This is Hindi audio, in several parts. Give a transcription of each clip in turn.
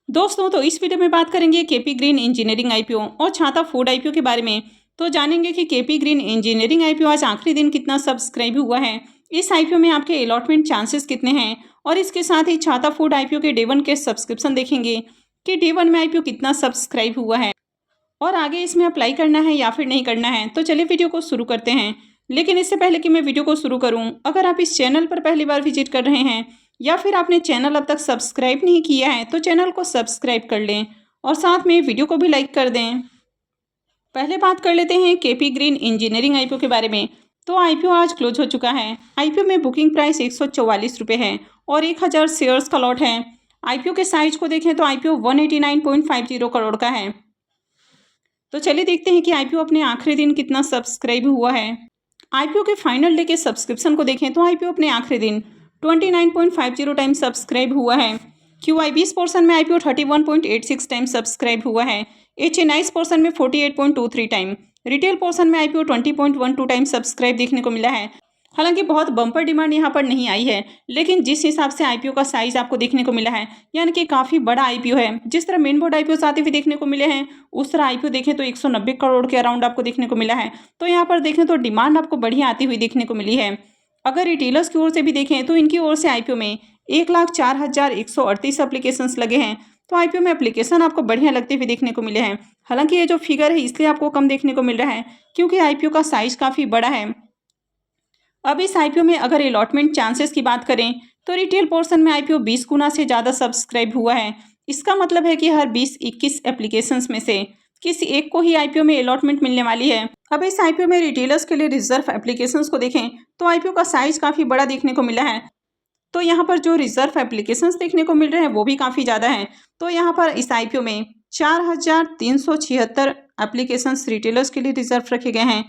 दोस्तों, तो इस वीडियो में बात करेंगे केपी ग्रीन इंजीनियरिंग आईपीओ और छाता फूड आईपीओ के बारे में। तो जानेंगे कि केपी ग्रीन इंजीनियरिंग आईपीओ आज आखिरी दिन कितना सब्सक्राइब हुआ है, इस आईपीओ में आपके अलॉटमेंट चांसेस कितने हैं, और इसके साथ ही छाता फूड आईपीओ के डे 1 के सब्सक्रिप्शन देखेंगे कि डे 1 में आईपीओ कितना सब्सक्राइब हुआ है और आगे इसमें अप्लाई करना है या फिर नहीं करना है। तो चलिए वीडियो को शुरू करते हैं। लेकिन इससे पहले कि मैं वीडियो को शुरू करूं, अगर आप इस चैनल पर पहली बार विजिट कर रहे हैं या फिर आपने चैनल अब तक सब्सक्राइब नहीं किया है तो चैनल को सब्सक्राइब कर लें और साथ में वीडियो को भी लाइक कर दें। पहले बात कर लेते हैं केपी ग्रीन इंजीनियरिंग आईपीओ के बारे में। तो आईपीओ आज क्लोज हो चुका है। आईपीओ में बुकिंग प्राइस 144 रुपये है और 1000 शेयर्स का लॉट है। आईपीओ के साइज को देखें तो आईपीओ 189.50 करोड़ का है। तो चलिए देखते हैं कि आईपीओ अपने आखिरी दिन कितना सब्सक्राइब हुआ है। आईपीओ के फाइनल डे के सब्सक्रिप्शन को देखें तो आईपीओ अपने आखिरी दिन 29.50 टाइम सब्सक्राइब हुआ है। QI20 पोर्शन में आईपीओ 31.86 टाइम सब्सक्राइब हुआ है। HNIs पोर्शन में 48.23 टाइम, रिटेल पोर्शन में आईपीओ 20.12 टाइम सब्सक्राइब देखने को मिला है। हालांकि बहुत बम्पर डिमांड यहाँ पर नहीं आई है, लेकिन जिस हिसाब से आईपीओ का साइज आपको देखने को मिला है, यानी कि काफ़ी बड़ा आईपीओ है। जिस तरह मेन बोर्ड आईपीओ आते हुए देखने को मिले हैं, उस तरह आईपीओ देखें तो 190 करोड़ के अराउंड आपको देखने को मिला है। तो यहाँ पर देखें तो डिमांड आपको बढ़िया आती हुई देखने को मिली है। अगर रिटेलर्स की ओर से भी देखें तो इनकी ओर से आईपीओ में 1,04,138 एप्लीकेशंस लगे हैं। तो आईपीओ में एप्लीकेशन आपको बढ़िया लगते हुए देखने को मिले हैं। हालांकि ये जो फिगर है इसलिए आपको कम देखने को मिल रहा है क्योंकि आईपीओ का साइज काफ़ी बड़ा है। अब इस आईपीओ में अगर अलॉटमेंट चांसेस की बात करें तो रिटेल पोर्शन में आईपीओ 20 गुना से ज़्यादा सब्सक्राइब हुआ है। इसका मतलब है कि हर 20-21 एप्लीकेशंस में से किसी एक को ही आईपीओ में अलॉटमेंट मिलने वाली है। अब इस आईपीओ में रिटेलर्स के लिए रिजर्व एप्लीकेशंस को देखें तो आईपीओ का साइज काफ़ी बड़ा देखने को मिला है। तो यहाँ पर जो रिजर्व एप्लीकेशंस देखने को मिल रहे हैं वो भी काफ़ी ज़्यादा हैं। तो यहाँ पर इस आईपीओ में 4,376 एप्लीकेशंस रिटेलर्स के लिए रिजर्व रखे गए हैं।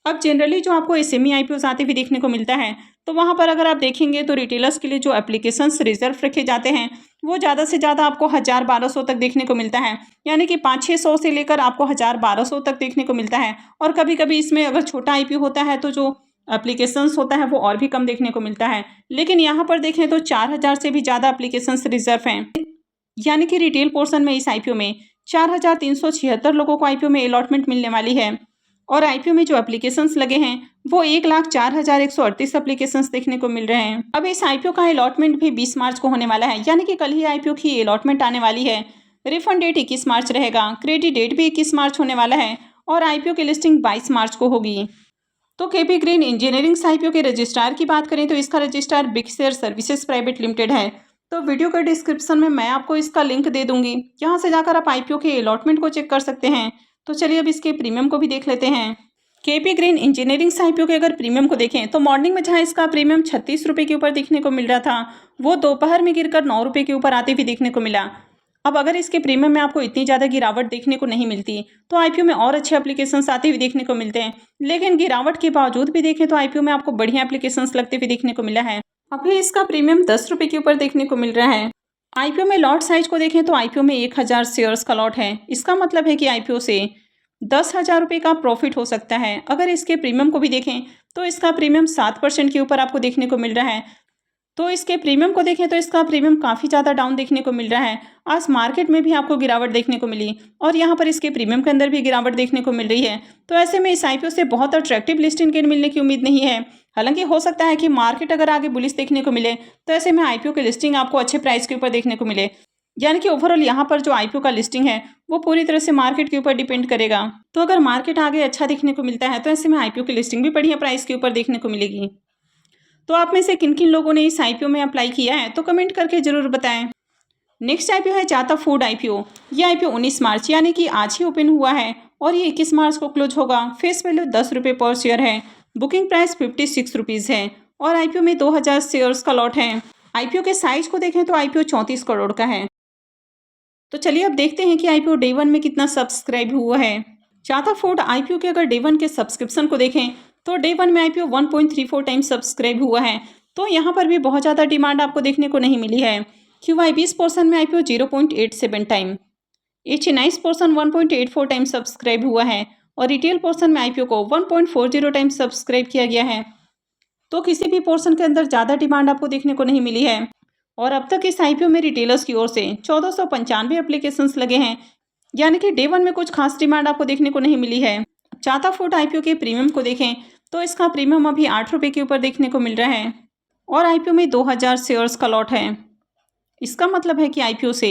अब जनरली जो आपको एसएमई आईपीओ आते हुए देखने को मिलता है, तो वहाँ पर अगर आप देखेंगे तो रिटेलर्स के लिए जो एप्लीकेशंस रिजर्व रखे जाते हैं वो ज़्यादा से ज़्यादा आपको 1000-1200 तक देखने को मिलता है। यानी कि 500-600 से लेकर आपको 1000-1200 तक देखने को मिलता है। और कभी कभी इसमें अगर छोटा आईपीओ होता है तो जो एप्लीकेशंस होता है वो और भी कम देखने को मिलता है। लेकिन यहाँ पर देखें तो 4000 से भी ज़्यादा एप्लीकेशंस रिजर्व हैं। यानी कि रिटेल पोर्शन में इस आईपीओ में 4376 लोगों को आईपीओ में अलॉटमेंट मिलने वाली है। और आईपीओ में जो एप्लीकेशंस लगे हैं वो 1,04,138 एप्लीकेशंस देखने को मिल रहे हैं। अब इस आईपीओ का अलॉटमेंट भी 20 मार्च को होने वाला है, यानी कि कल ही आईपीओ की अलॉटमेंट आने वाली है। रिफंड डेट 21 मार्च रहेगा, क्रेडिट डेट भी 21 मार्च होने वाला है और आईपीओ की लिस्टिंग 22 मार्च को होगी। तो केपी ग्रीन इंजीनियरिंग आईपीओ के रजिस्ट्रार की बात करें तो इसका registrar big share services private limited है। तो वीडियो के डिस्क्रिप्शन में मैं आपको इसका लिंक दे दूंगी, यहाँ से जाकर आप आईपीओ के अलॉटमेंट को चेक कर सकते हैं। तो चलिए अब इसके प्रीमियम को भी देख लेते हैं। केपी ग्रीन इंजीनियरिंग आईपीओ के अगर प्रीमियम को देखें तो मॉर्निंग में जहां इसका प्रीमियम 36 रुपये के ऊपर देखने को मिल रहा था, वो दोपहर में गिरकर 9 रुपये के ऊपर आते हुए देखने को मिला। अब अगर इसके प्रीमियम में आपको इतनी ज़्यादा गिरावट देखने को नहीं मिलती तो आईपीओ में और अच्छे एप्लीकेशंस आते हुए देखने को मिलते हैं। लेकिन गिरावट के बावजूद भी देखें तो आईपीओ में आपको बढ़िया एप्लीकेशंस लगते हुए देखने को मिला है। अभी इसका प्रीमियम 10 रुपये के ऊपर देखने को मिल रहा है। आईपीओ में लॉट साइज को देखें तो आईपीओ में 1000 शेयर्स का लॉट है। इसका मतलब है कि आईपीओ से 10,000 रुपये का प्रॉफिट हो सकता है। अगर इसके प्रीमियम को भी देखें तो इसका प्रीमियम 7% के ऊपर आपको देखने को मिल रहा है। तो इसके प्रीमियम को देखें तो इसका प्रीमियम काफ़ी ज़्यादा डाउन देखने को मिल रहा है। आज मार्केट में भी आपको गिरावट देखने को मिली और यहाँ पर इसके प्रीमियम के अंदर भी गिरावट देखने को मिल रही है। तो ऐसे में इस आईपीओ से बहुत अट्रैक्टिव लिस्टिंग गेन मिलने की उम्मीद नहीं है। हालांकि हो सकता है कि मार्केट अगर आगे बुलिश देखने को मिले तो ऐसे में आईपीओ की लिस्टिंग आपको अच्छे प्राइस के ऊपर देखने को मिले। यानी कि ओवरऑल यहाँ पर जो आईपीओ का लिस्टिंग है वो पूरी तरह से मार्केट के ऊपर डिपेंड करेगा। तो अगर मार्केट आगे अच्छा देखने को मिलता है तो ऐसे में आईपीओ की लिस्टिंग भी बढ़िया प्राइस के ऊपर देखने को मिलेगी। तो आप में से किन किन लोगों ने इस आईपीओ में अप्लाई किया है तो कमेंट करके जरूर बताएं। नेक्स्ट आईपीओ है छाता फूड आईपीओ। ये आईपीओ 19 मार्च यानी कि आज ही ओपन हुआ है और ये 21 मार्च को क्लोज होगा। फेस वैल्यू 10 रुपये पर शेयर है। बुकिंग प्राइस 56 रुपीज़ है और आईपीओ में 2000 शेयर्स का लॉट है। आईपीओ के साइज को देखें तो आईपीओ 34 करोड़ का है। तो चलिए अब देखते हैं कि आईपीओ डे 1 में कितना सब्सक्राइब हुआ है। छाता फूड आईपीओ के अगर डे 1 के सब्सक्रिप्शन को देखें तो डे 1 में आईपीओ 1.34 टाइम सब्सक्राइब हुआ है। तो यहाँ पर भी बहुत ज़्यादा डिमांड आपको देखने को नहीं मिली है। QI20 पोर्शन में IPO 0.87 time, HNIs portion 1.84 time subscribe हुआ है और रिटेल पोर्शन में आईपीओ को 1.40 टाइम सब्सक्राइब किया गया है। तो किसी भी पोर्शन के अंदर ज़्यादा डिमांड आपको देखने को नहीं मिली है। और अब तक इस आईपीओ में रिटेलर्स की ओर से 1495 एप्लीकेशंस लगे हैं, यानी कि डे 1 में कुछ खास डिमांड आपको देखने को नहीं मिली है। टाटा फूड आईपीओ के प्रीमियम को देखें तो इसका प्रीमियम अभी 8 रुपये के ऊपर देखने को मिल रहा है और आईपीओ में 2000 शेयर्स का लॉट है। इसका मतलब है कि आईपीओ से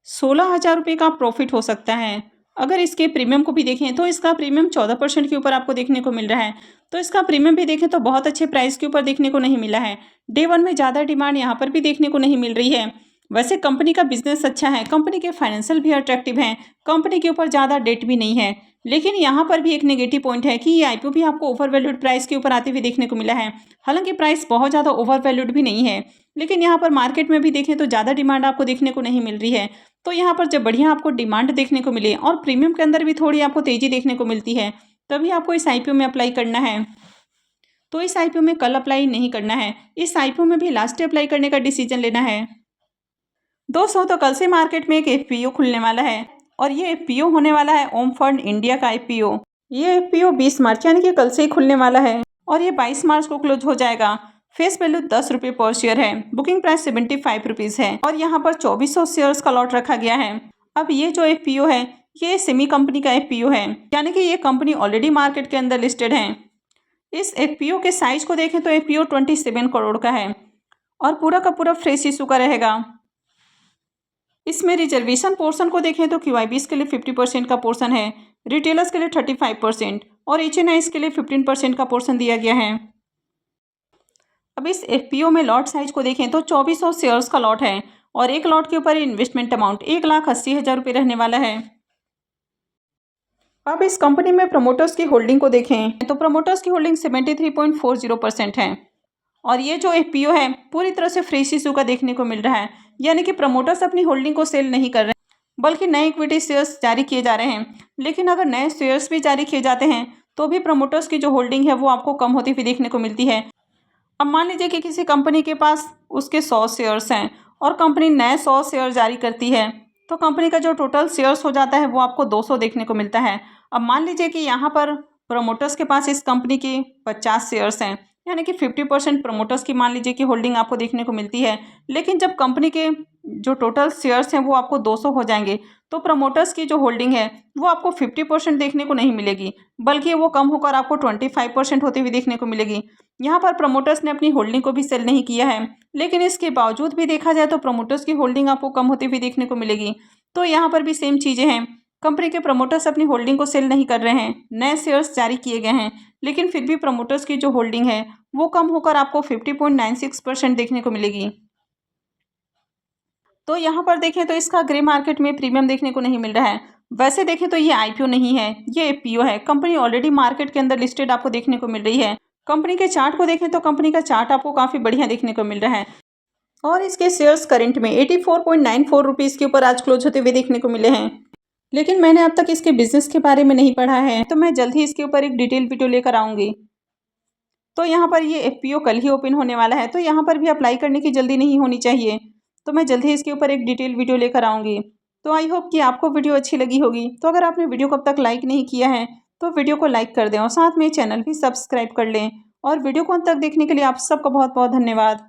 16,000 रुपये का प्रॉफिट हो सकता है। अगर इसके प्रीमियम को भी देखें तो इसका प्रीमियम 14% के ऊपर आपको देखने को मिल रहा है, तो इसका प्रीमियम भी देखें तो बहुत अच्छे प्राइस के ऊपर देखने को नहीं मिला है। डे 1 में ज़्यादा डिमांड यहाँ पर भी देखने को नहीं मिल रही है। वैसे कंपनी का बिजनेस अच्छा है, कंपनी के फाइनेंशियल भी अट्रैक्टिव हैं, कंपनी के ऊपर ज़्यादा डेट भी नहीं है, लेकिन यहाँ पर भी एक नेगेटिव पॉइंट है कि ये आईपीओ भी आपको ओवर वैल्यूड प्राइस के ऊपर आते हुए देखने को मिला है। हालांकि प्राइस बहुत ज़्यादा ओवर वैल्यूड भी नहीं है, लेकिन यहाँ पर मार्केट में भी देखें तो ज़्यादा डिमांड आपको देखने को नहीं मिल रही है। तो यहाँ पर जब बढ़िया आपको डिमांड देखने को मिले और प्रीमियम के अंदर भी थोड़ी आपको तेज़ी देखने को मिलती है, तभी आपको इस आईपीओ में अप्लाई करना है। तो इस आईपीओ में कल अप्लाई नहीं करना है, इस आईपीओ में भी लास्ट डे अप्लाई करने का डिसीजन लेना है। दोस्तों, तो कल से मार्केट में एक एफपीओ खुलने वाला है और ये एफपीओ होने वाला है ओम फंड इंडिया का एफपीओ। ये एफपीओ 20 मार्च यानी कि कल से ही खुलने वाला है और ये 22 मार्च को क्लोज हो जाएगा। फेस वैल्यू 10 रुपये पर शेयर है, बुकिंग प्राइस 75 रुपीज़ है और यहाँ पर 2400 शेयर्स का लॉट रखा गया है। अब ये जो एफपीओ है ये सेमी कंपनी का एफपीओ है, यानी कि ये कंपनी ऑलरेडी मार्केट के अंदर लिस्टेड है। इस एफपीओ के साइज को देखें तो एफपीओ 27 करोड़ का है और पूरा का पूरा फ्रेश इशू का रहेगा। इसमें रिजर्वेशन पोर्शन को देखें तो क्यूआईबीज के लिए 50% का पोर्शन है, रिटेलर्स के लिए 35% और एचएनआईज के लिए 15% का पोर्शन दिया गया है। अब इस एफपीओ में लॉट साइज को देखें तो 2400 शेयर्स का लॉट है और एक लॉट के ऊपर इन्वेस्टमेंट अमाउंट 1,80,000 रुपये रहने वाला है। अब इस कंपनी में प्रमोटर्स की होल्डिंग को देखें तो प्रमोटर्स की होल्डिंग 73.40% है और ये जो एफपीओ है पूरी तरह से फ्रेश इशू का देखने को मिल रहा है, यानी कि प्रमोटर्स अपनी होल्डिंग को सेल नहीं कर रहे हैं बल्कि नए इक्विटी शेयर्स जारी किए जा रहे हैं। लेकिन अगर नए शेयर्स भी जारी किए जाते हैं तो भी प्रमोटर्स की जो होल्डिंग है वो आपको कम होती हुई देखने को मिलती है। अब मान लीजिए कि किसी कंपनी के पास उसके 100 शेयर्स हैं और कंपनी नए 100 शेयर जारी करती है तो कंपनी का जो टोटल शेयर्स हो जाता है वो आपको 200 देखने को मिलता है। अब मान लीजिए कि यहाँ पर प्रमोटर्स के पास इस कंपनी के 50 शेयर्स हैं, यानी कि 50% प्रमोटर्स की मान लीजिए कि होल्डिंग आपको देखने को मिलती है, लेकिन जब कंपनी के जो टोटल शेयर्स हैं वो आपको 200 हो जाएंगे तो प्रमोटर्स की जो होल्डिंग है वो आपको 50% देखने को नहीं मिलेगी, बल्कि वो कम होकर आपको 25% होती हुई देखने को मिलेगी। यहाँ पर प्रमोटर्स ने अपनी होल्डिंग को भी सेल नहीं किया है, लेकिन इसके बावजूद भी देखा जाए तो प्रमोटर्स की होल्डिंग आपको कम होती हुई देखने को मिलेगी। तो यहाँ पर भी सेम चीज़ें हैं, कंपनी के प्रमोटर्स अपनी होल्डिंग को सेल नहीं कर रहे हैं, नए शेयर्स जारी किए गए हैं, लेकिन फिर भी प्रमोटर्स की जो होल्डिंग है वो कम होकर आपको 50.96% देखने को मिलेगी। तो यहाँ पर देखें तो इसका ग्रे मार्केट में प्रीमियम देखने को नहीं मिल रहा है। वैसे देखें तो ये आईपीओ नहीं है, ये एफपीओ है, कंपनी ऑलरेडी मार्केट के अंदर लिस्टेड आपको देखने को मिल रही है। कंपनी के चार्ट को देखें तो कंपनी का चार्ट आपको काफ़ी बढ़िया देखने को मिल रहा है और इसके शेयर्स करंट में 84.94 रुपीज़ के ऊपर आज क्लोज होते हुए देखने को मिले हैं। लेकिन मैंने अब तक इसके बिजनेस के बारे में नहीं पढ़ा है, तो मैं जल्द ही इसके ऊपर एक डिटेल वीडियो लेकर आऊँगी। तो यहाँ पर ये एफपीओ कल ही ओपन होने वाला है, तो यहाँ पर भी अप्लाई करने की जल्दी नहीं होनी चाहिए, तो मैं जल्द ही इसके ऊपर एक डिटेल वीडियो लेकर आऊँगी। तो आई होप कि आपको वीडियो अच्छी लगी होगी। तो अगर आपने वीडियो को अब तक लाइक नहीं किया है तो वीडियो को लाइक कर दें और साथ में चैनल भी सब्सक्राइब कर लें। और वीडियो को अंत तक देखने के लिए आप सबका बहुत बहुत धन्यवाद।